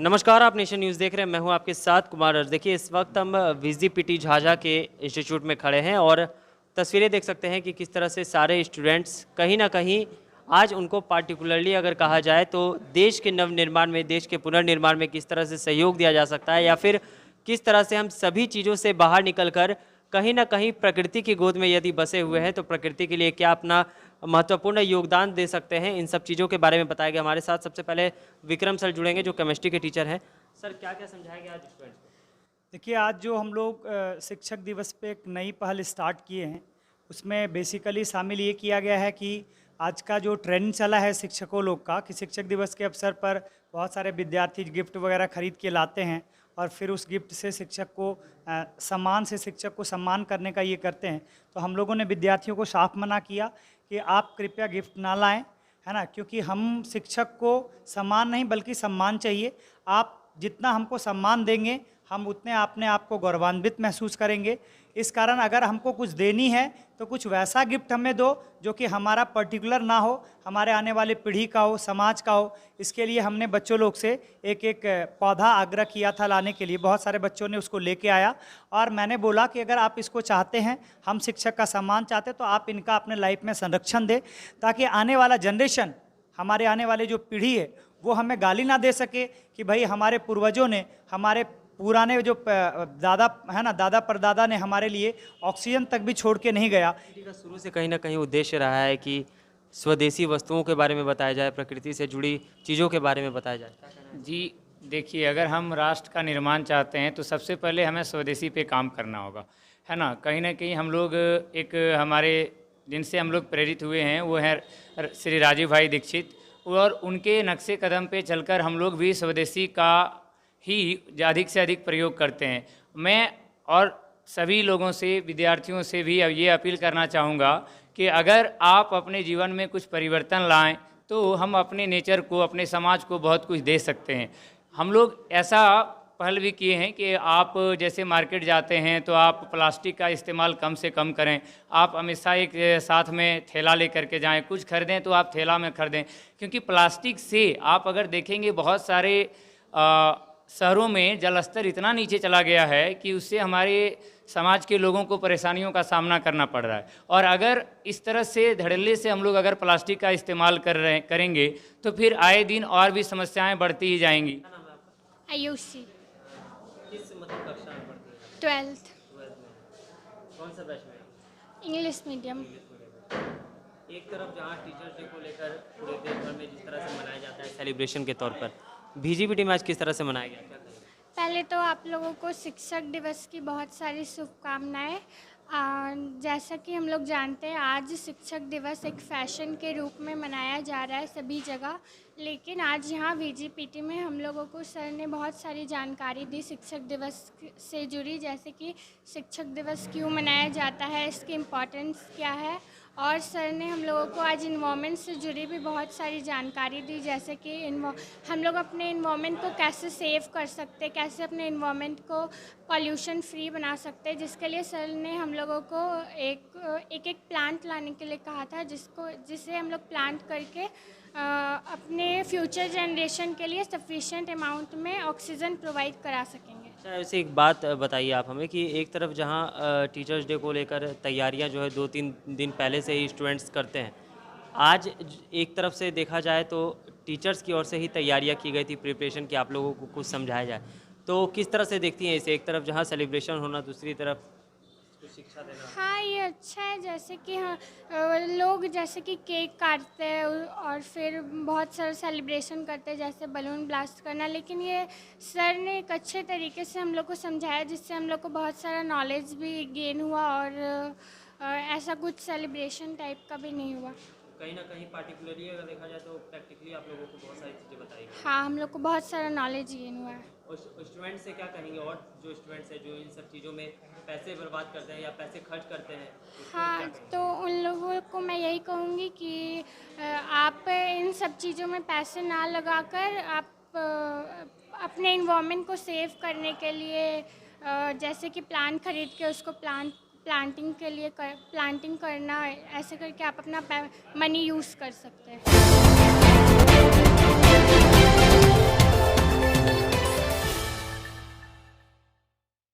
नमस्कार, आप nation news देख रहे हैं। मैं हूं आपके साथ कुमार। देखिए, इस वक्त हम वीजीपीटी झाझा के इंस्टीट्यूट में खड़े हैं और तस्वीरें देख सकते हैं कि किस तरह से सारे स्टूडेंट्स कहीं ना कहीं आज उनको पार्टिकुलरली अगर कहा जाए तो देश के नवनिर्माण में, देश के पुनर्निर्माण में किस तरह से सहयोग दिया जा सकता है, या फिर किस तरह से हम सभी चीज़ों से बाहर निकलकर कहीं ना कहीं प्रकृति की गोद में यदि बसे हुए हैं तो प्रकृति के लिए क्या अपना महत्वपूर्ण योगदान दे सकते हैं, इन सब चीज़ों के बारे में बताया गया। हमारे साथ सबसे पहले विक्रम सर जुड़ेंगे जो केमिस्ट्री के टीचर हैं। सर, क्या क्या समझाएंगे आज स्टूडेंट्स को? देखिए, आज जो हम लोग शिक्षक दिवस पे एक नई पहल स्टार्ट किए हैं, उसमें बेसिकली शामिल ये किया गया है कि आज का जो ट्रेंड चला है शिक्षकों लोग का, कि शिक्षक दिवस के अवसर पर बहुत सारे विद्यार्थी गिफ्ट वगैरह खरीद के लाते हैं और फिर उस गिफ्ट से शिक्षक को सम्मान से शिक्षक को सम्मान करने का ये करते हैं। तो हम लोगों ने विद्यार्थियों को साफ मना किया कि आप कृपया गिफ्ट ना लाएं, है ना, क्योंकि हम शिक्षक को सम्मान नहीं बल्कि सम्मान चाहिए। आप जितना हमको सम्मान देंगे हम उतने अपने आप को गौरवान्वित महसूस करेंगे। इस कारण अगर हमको कुछ देनी है तो कुछ वैसा गिफ्ट हमें दो जो कि हमारा पर्टिकुलर ना हो, हमारे आने वाले पीढ़ी का हो, समाज का हो। इसके लिए हमने बच्चों लोग से एक एक पौधा आग्रह किया था लाने के लिए। बहुत सारे बच्चों ने उसको लेके आया और मैंने बोला कि अगर आप इसको चाहते हैं, हम शिक्षक का सम्मान चाहते हैं, तो आप इनका अपने लाइफ में संरक्षण दें, ताकि आने वाला जनरेशन, हमारे आने वाले जो पीढ़ी है, वो हमें गाली ना दे सके कि भाई हमारे पूर्वजों ने, हमारे पुराने जो दादा है ना, दादा परदादा ने हमारे लिए ऑक्सीजन तक भी छोड़ के नहीं गया। का शुरू से कहीं ना कहीं उद्देश्य रहा है कि स्वदेशी वस्तुओं के बारे में बताया जाए, प्रकृति से जुड़ी चीज़ों के बारे में बताया जाए। जी देखिए, अगर हम राष्ट्र का निर्माण चाहते हैं तो सबसे पहले हमें स्वदेशी पे काम करना होगा, है ना। कहीं ना कहीं हम लोग एक हमारे जिनसे हम लोग प्रेरित हुए हैं वो है श्री राजीव भाई दीक्षित, और उनके नक्शे कदम पे चलकर हम लोग भी स्वदेशी का ही अधिक से अधिक प्रयोग करते हैं। मैं और सभी लोगों से, विद्यार्थियों से भी अब ये अपील करना चाहूँगा कि अगर आप अपने जीवन में कुछ परिवर्तन लाएं तो हम अपने नेचर को, अपने समाज को बहुत कुछ दे सकते हैं। हम लोग ऐसा पहल भी किए हैं कि आप जैसे मार्केट जाते हैं तो आप प्लास्टिक का इस्तेमाल कम से कम करें। आप हमेशा एक साथ में थैला लेकर के जाएं, कुछ खरीदें तो आप थैला में खरीदें, क्योंकि प्लास्टिक से आप अगर देखेंगे बहुत सारे शहरों में जल स्तर इतना नीचे चला गया है कि उससे हमारे समाज के लोगों को परेशानियों का सामना करना पड़ रहा है। और अगर इस तरह से धड़ल्ले से हम लोग अगर प्लास्टिक का इस्तेमाल करेंगे तो फिर आए दिन और भी समस्याएं बढ़ती ही जाएंगी। आयुषी किस मतलब कक्षा में पढ़ती हैं? 12th कौन सा बैच में? English medium. एक तरफ जहाँ टीचर्स डे को लेकर पूरे देश भर में जिस तरह से मनाया जाता है सेलिब्रेशन के तौर पर, बीजीपीटी में आज किस तरह से मनाया गया, क्या कहेंगे? पहले तो आप लोगों को शिक्षक दिवस की बहुत सारी शुभकामनाएं। जैसा कि हम लोग जानते हैं, आज शिक्षक दिवस एक फैशन के रूप में मनाया जा रहा है सभी जगह, लेकिन आज यहाँ वीजीपीटी में हम लोगों को सर ने बहुत सारी जानकारी दी शिक्षक दिवस से जुड़ी, जैसे कि शिक्षक दिवस क्यों मनाया जाता है, इसकी इम्पोर्टेंस क्या है। और सर ने हम लोगों को आज इन्वायरमेंट से जुड़ी भी बहुत सारी जानकारी दी, जैसे कि हम लोग अपने इन्वायरमेंट को कैसे सेव कर सकते हैं, कैसे अपने इन्वायरमेंट को पॉल्यूशन फ्री बना सकते हैं, जिसके लिए सर ने हम लोगों को एक प्लांट लाने के लिए कहा था, जिसे हम लोग प्लांट करके अपने फ्यूचर जनरेशन के लिए सफिशिएंट अमाउंट में ऑक्सीजन प्रोवाइड करा सकेंगे। अच्छा, वैसे एक बात बताइए आप हमें कि एक तरफ जहाँ टीचर्स डे को लेकर तैयारियां जो है 2-3 दिन पहले से ही स्टूडेंट्स करते हैं, आज एक तरफ से देखा जाए तो टीचर्स की ओर से ही तैयारियां की गई थी, प्रिपरेशन की, आप लोगों को कुछ समझाया जाए तो किस तरह से देखती हैं इसे? एक तरफ जहाँ सेलिब्रेशन होना, दूसरी तरफ शिक्षा देना। हाँ, ये अच्छा है। जैसे कि हाँ, लोग जैसे कि केक काटते हैं और फिर बहुत सारा सेलिब्रेशन करते हैं, जैसे बलून ब्लास्ट करना, लेकिन ये सर ने एक अच्छे तरीके से हम लोग को समझाया, जिससे हम लोग को बहुत सारा नॉलेज भी गेन हुआ और ऐसा कुछ सेलिब्रेशन टाइप का भी नहीं हुआ। कहीं ना कहीं पार्टिकुलरली अगर देखा जाए तो प्रैक्टिकली आप लोगों को बहुत सारी चीज़ें बताई गई। हाँ, हम लोग को बहुत सारा नॉलेज गेन हुआ है। और स्टूडेंट से क्या कहेंगे, और जो स्टूडेंट्स हैं जो इन सब चीज़ों में पैसे बर्बाद करते हैं या पैसे खर्च करते हैं, हाँ, तो उन लोगों को मैं यही कहूँगी कि आप इन सब चीज़ों में पैसे ना लगाकर आप अपने इन्वायरमेंट को सेव करने के लिए जैसे कि प्लांट खरीद के उसको प्लांटिंग करना, ऐसे करके आप अपना मनी यूज़ कर सकते हैं।